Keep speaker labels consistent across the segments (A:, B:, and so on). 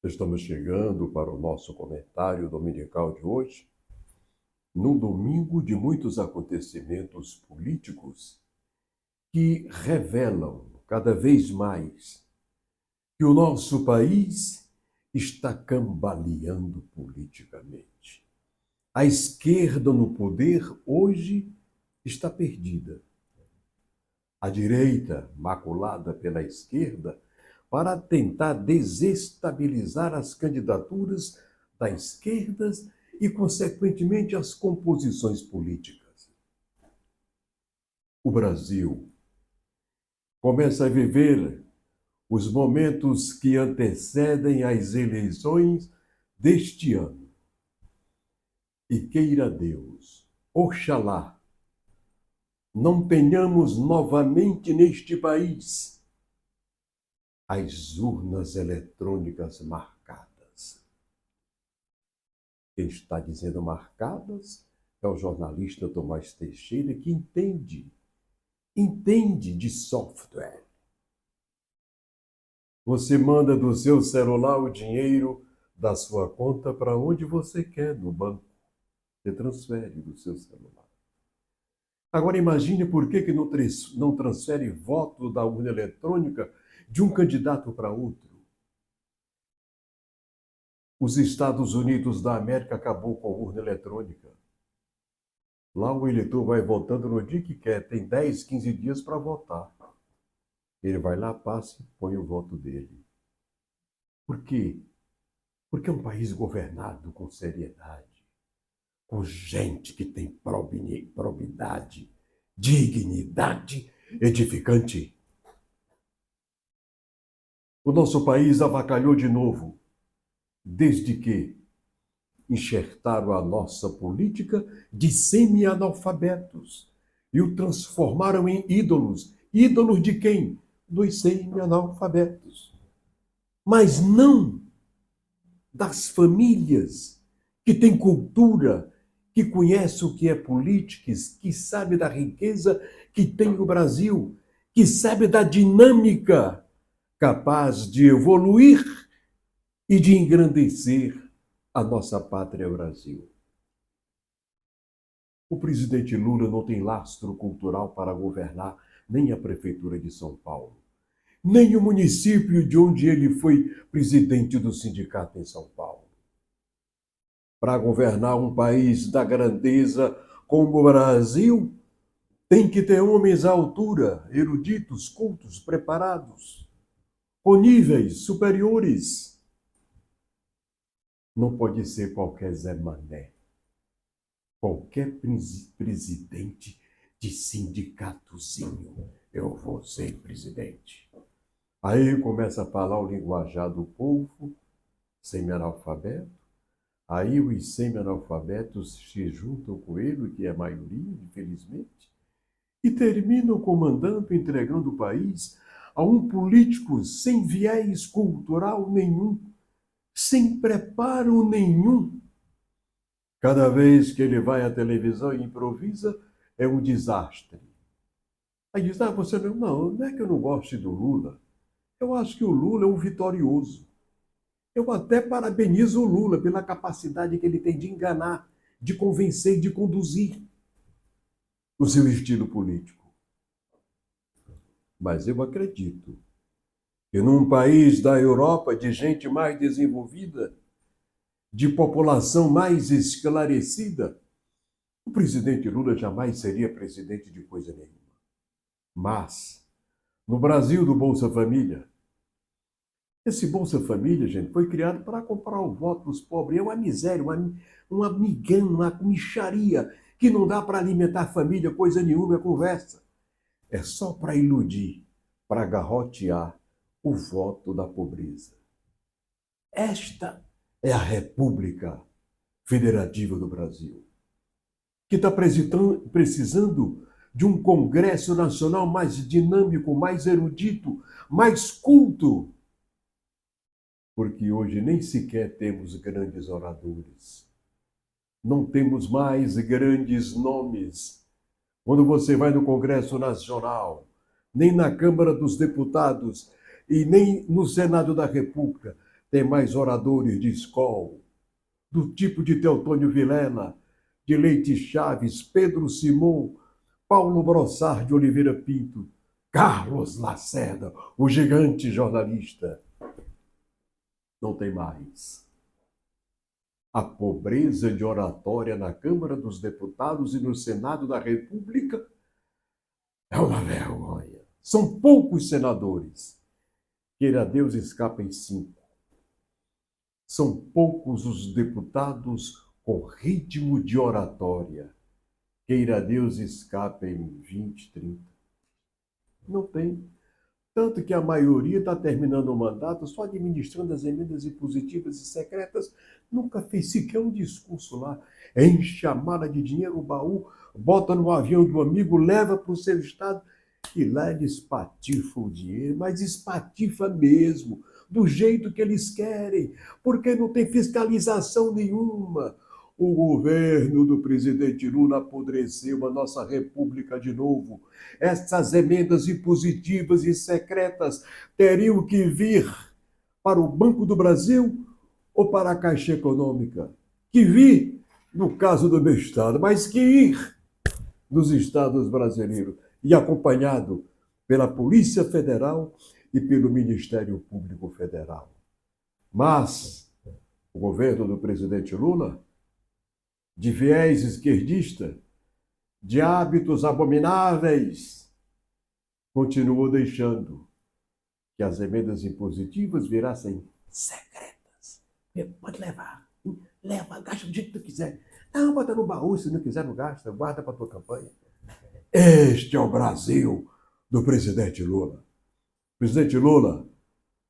A: Estamos chegando para o nosso comentário dominical de hoje, num domingo de muitos acontecimentos políticos que revelam cada vez mais que o nosso país está cambaleando politicamente. A esquerda no poder hoje está perdida. A direita, maculada pela esquerda, para tentar desestabilizar as candidaturas da esquerda e, consequentemente, as composições políticas. O Brasil começa a viver os momentos que antecedem as eleições deste ano. E queira Deus, oxalá, não tenhamos novamente neste país as urnas eletrônicas marcadas. Quem está dizendo marcadas é o jornalista Tomás Teixeira, que entende de software. Você manda do seu celular o dinheiro da sua conta para onde você quer no banco. Você transfere do seu celular. Agora imagine por que não transfere voto da urna eletrônica de um candidato para outro. Os Estados Unidos da América acabou com a urna eletrônica. Lá o eleitor vai votando no dia que quer, tem 10, 15 dias para votar. Ele vai lá, passa e põe o voto dele. Por quê? Porque é um país governado com seriedade, com gente que tem probidade, dignidade edificante. O nosso país avacalhou de novo, desde que enxertaram a nossa política de semi-analfabetos e o transformaram em ídolos. Ídolos de quem? Dos semi-analfabetos. Mas não das famílias que têm cultura, que conhecem o que é política, que sabe da riqueza que tem o Brasil, que sabe da dinâmica capaz de evoluir e de engrandecer a nossa pátria Brasil. O presidente Lula não tem lastro cultural para governar nem a prefeitura de São Paulo, nem o município de onde ele foi presidente do sindicato em São Paulo. Para governar um país da grandeza como o Brasil, tem que ter homens à altura, eruditos, cultos, preparados, com níveis superiores. Não pode ser qualquer Zé Mané, qualquer presidente de sindicatozinho. Eu vou ser presidente. Aí começa a falar o linguajar do povo, semi-analfabeto. Aí os semi-analfabetos se juntam com ele, que é a maioria, infelizmente, e terminam comandando, entregando o país a um político sem viés cultural nenhum, sem preparo nenhum. Cada vez que ele vai à televisão e improvisa, é um desastre. Aí diz, você não é que eu não goste do Lula. Eu acho que o Lula é um vitorioso. Eu até parabenizo o Lula pela capacidade que ele tem de enganar, de convencer, de conduzir o seu estilo político. Mas eu acredito que num país da Europa de gente mais desenvolvida, de população mais esclarecida, o presidente Lula jamais seria presidente de coisa nenhuma. Mas, no Brasil do Bolsa Família, esse Bolsa Família, gente, foi criado para comprar o voto dos pobres. É uma miséria, uma migana, uma mixaria, que não dá para alimentar a família, coisa nenhuma, é conversa. É só para iludir, para garrotear o voto da pobreza. Esta é a República Federativa do Brasil, que está precisando de um Congresso Nacional mais dinâmico, mais erudito, mais culto, porque hoje nem sequer temos grandes oradores. Não temos mais grandes nomes. Quando você vai no Congresso Nacional, nem na Câmara dos Deputados e nem no Senado da República, tem mais oradores de escola, do tipo de Teotônio Vilela, de Leite Chaves, Pedro Simon, Paulo Brossard de Oliveira Pinto, Carlos Lacerda, o gigante jornalista. Não tem mais. A pobreza de oratória na Câmara dos Deputados e no Senado da República é uma vergonha. São poucos senadores. Queira Deus, escapem 5. São poucos os deputados com ritmo de oratória. Queira Deus, escapem 20, 30. Não tem. Tanto que a maioria está terminando o mandato só administrando as emendas impositivas e secretas, nunca fez sequer um discurso lá. Enche a mala de dinheiro, o baú, bota no avião do amigo, leva para o seu estado e lá eles espatifam o dinheiro, mas espatifa mesmo, do jeito que eles querem, porque não tem fiscalização nenhuma. O governo do presidente Lula apodreceu a nossa república de novo. Essas emendas impositivas e secretas teriam que vir para o Banco do Brasil ou para a Caixa Econômica. Que vir, no caso do meu estado, mas que ir dos estados brasileiros e acompanhado pela Polícia Federal e pelo Ministério Público Federal. Mas o governo do presidente Lula, de viés esquerdista, de hábitos abomináveis, continuou deixando que as emendas impositivas virassem secretas. Pode levar, leva, gasta do jeito que tu quiser. Não, bota no baú, se não quiser não gasta, guarda para a tua campanha. Este é o Brasil do presidente Lula. Presidente Lula,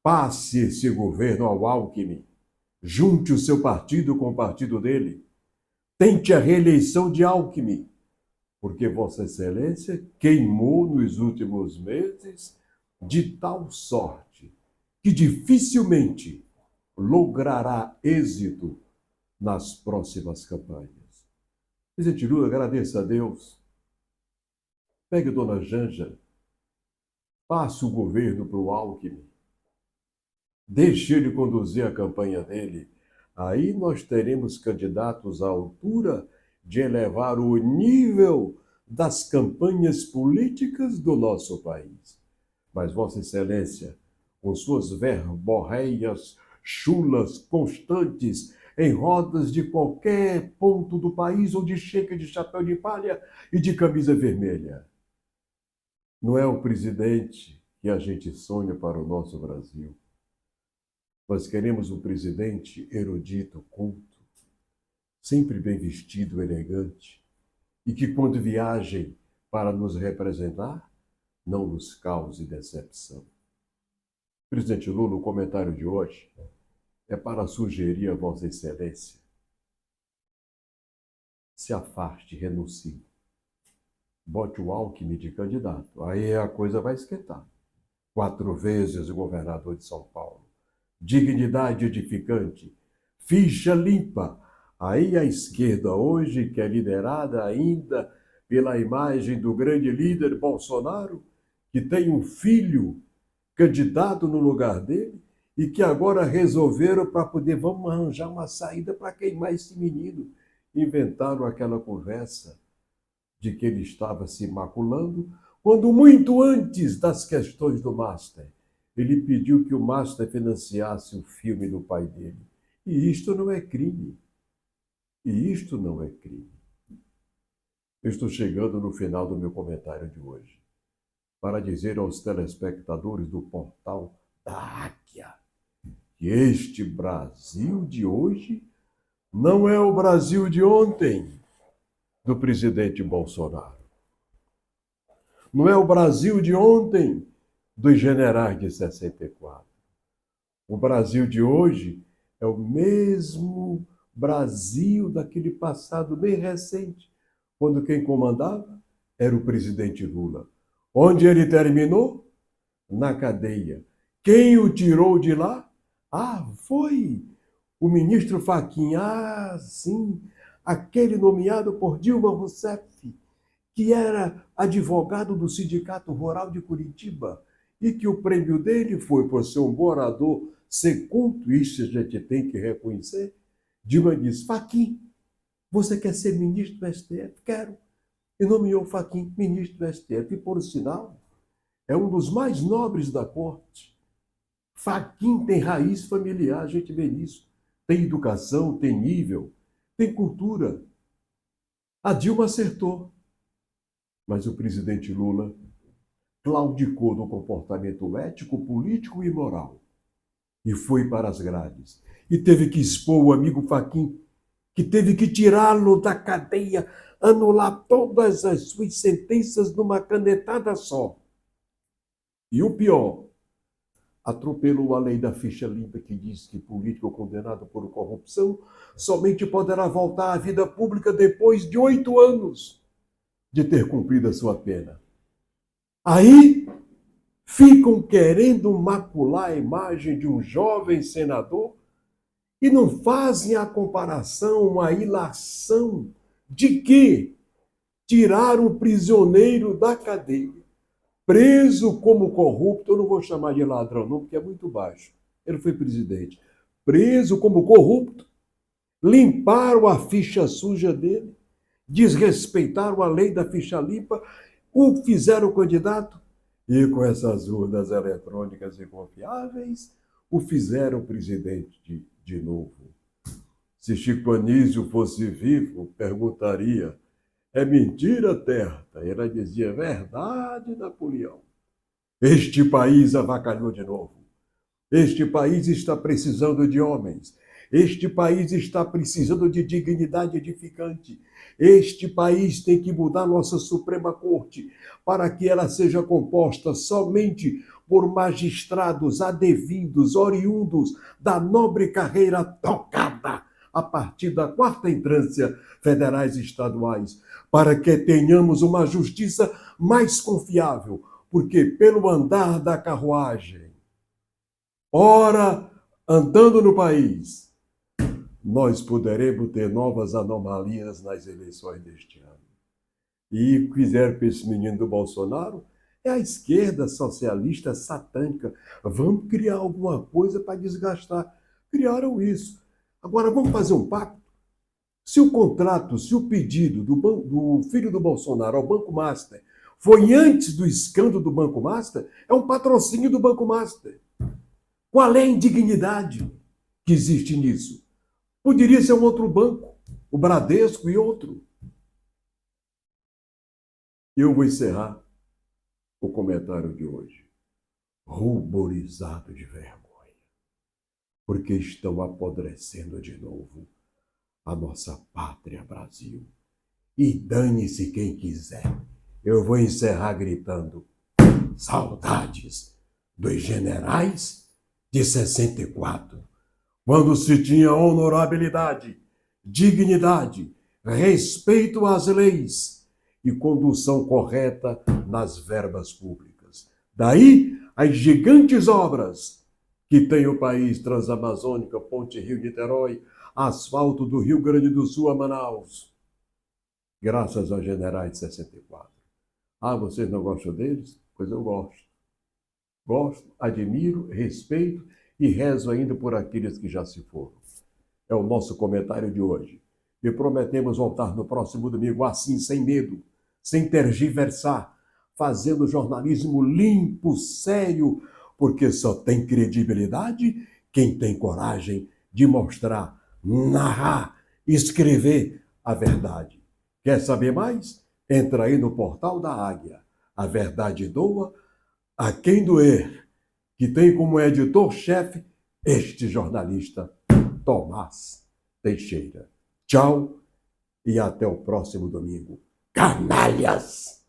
A: passe esse governo ao Alckmin, junte o seu partido com o partido dele, tente a reeleição de Alckmin, porque Vossa Excelência queimou nos últimos meses de tal sorte que dificilmente logrará êxito nas próximas campanhas. Presidente Lula, agradeça a Deus. Pegue Dona Janja, passe o governo para o Alckmin, deixe ele conduzir a campanha dele. Aí nós teremos candidatos à altura de elevar o nível das campanhas políticas do nosso país. Mas Vossa Excelência, com suas verborreias chulas constantes em rodas de qualquer ponto do país, onde chega de chapéu de palha e de camisa vermelha, não é o presidente que a gente sonha para o nosso Brasil. Nós queremos um presidente erudito, culto, sempre bem vestido, elegante, e que quando viajem para nos representar, não nos cause decepção. Presidente Lula, o comentário de hoje é para sugerir a Vossa Excelência: se afaste, renuncie. Bote o Alckmin de candidato. Aí a coisa vai esquentar. 4 vezes o governador de São Paulo. Dignidade edificante. Ficha limpa. Aí a esquerda hoje, que é liderada ainda pela imagem do grande líder Bolsonaro, que tem um filho candidato no lugar dele e que agora resolveram para poder, vamos arranjar uma saída para queimar esse menino. Inventaram aquela conversa de que ele estava se maculando, quando muito antes das questões do Master, ele pediu que o Master financiasse o filme do pai dele. E isto não é crime. E isto não é crime. Eu estou chegando no final do meu comentário de hoje para dizer aos telespectadores do portal da Águia que este Brasil de hoje não é o Brasil de ontem do presidente Bolsonaro. Não é o Brasil de ontem dos generais de 64. O Brasil de hoje é o mesmo Brasil daquele passado bem recente, quando quem comandava era o presidente Lula. Onde ele terminou? Na cadeia. Quem o tirou de lá? Foi o ministro Fachin. Sim, aquele nomeado por Dilma Rousseff, que era advogado do Sindicato Rural de Curitiba e que o prêmio dele foi por ser um bom orador ser culto, isso a gente tem que reconhecer. Dilma disse, Fachin, você quer ser ministro do STF? Quero. E nomeou Fachin ministro do STF. E, por sinal, é um dos mais nobres da corte. Fachin tem raiz familiar, a gente vê isso. Tem educação, tem nível, tem cultura. A Dilma acertou. Mas o presidente Lula claudicou no comportamento ético, político e moral. E foi para as grades. E teve que expor o amigo Fachin, que teve que tirá-lo da cadeia, anular todas as suas sentenças numa canetada só. E o pior, atropelou a lei da ficha limpa que diz que político condenado por corrupção somente poderá voltar à vida pública depois de 8 anos de ter cumprido a sua pena. Aí ficam querendo macular a imagem de um jovem senador e não fazem a comparação, a ilação de que tiraram o prisioneiro da cadeia, preso como corrupto, eu não vou chamar de ladrão não, porque é muito baixo, ele foi presidente, preso como corrupto, limparam a ficha suja dele, desrespeitaram a lei da ficha limpa, o fizeram candidato e com essas urnas eletrônicas e confiáveis, o fizeram presidente de novo. Se Chico Anísio fosse vivo, perguntaria, é mentira, Terta? Ela dizia, verdade, Napoleão. Este país avacalhou de novo. Este país está precisando de homens. Este país está precisando de dignidade edificante. Este país tem que mudar nossa Suprema Corte para que ela seja composta somente por magistrados adevindos, oriundos da nobre carreira tocada a partir da 4ª entrância, federais e estaduais, para que tenhamos uma justiça mais confiável, porque pelo andar da carruagem, ora andando no país, nós poderemos ter novas anomalias nas eleições deste ano. E fizeram para esse menino do Bolsonaro, é a esquerda socialista satânica. Vamos criar alguma coisa para desgastar. Criaram isso. Agora vamos fazer um pacto. Se o contrato, se o pedido do filho do Bolsonaro ao Banco Master foi antes do escândalo do Banco Master, é um patrocínio do Banco Master. Qual é a indignidade que existe nisso? Poderia ser um outro banco, o Bradesco e outro. Eu vou encerrar o comentário de hoje, ruborizado de vergonha, porque estão apodrecendo de novo a nossa pátria Brasil. E dane-se quem quiser. Eu vou encerrar gritando, saudades dos generais de 64. Quando se tinha honorabilidade, dignidade, respeito às leis e condução correta nas verbas públicas. Daí as gigantes obras que tem o país, Transamazônica, Ponte Rio-Niterói, asfalto do Rio Grande do Sul a Manaus, graças aos generais de 64. Ah, vocês não gostam deles? Pois eu gosto. Gosto, admiro, respeito e rezo ainda por aqueles que já se foram. É o nosso comentário de hoje. E prometemos voltar no próximo domingo assim, sem medo, sem tergiversar, fazendo jornalismo limpo, sério, porque só tem credibilidade quem tem coragem de mostrar, narrar, escrever a verdade. Quer saber mais? Entra aí no portal da Águia. A verdade doa a quem doer, que tem como editor-chefe este jornalista Tomás Teixeira. Tchau e até o próximo domingo. Canalhas!